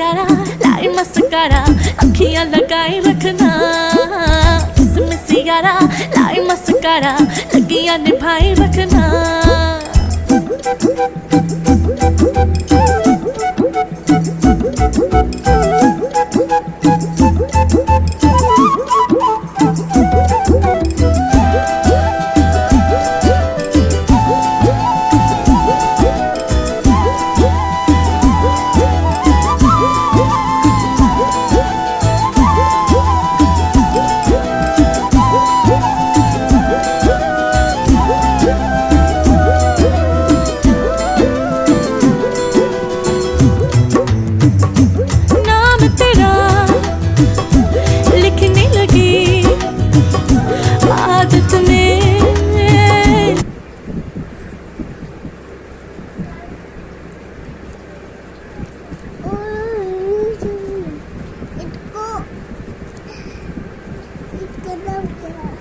यारा लाई मस्कारा अखियां लगाई रखना किसमिस यारा लाई मस्कारा लगियां निभाई रखना इसको नाम क्या है?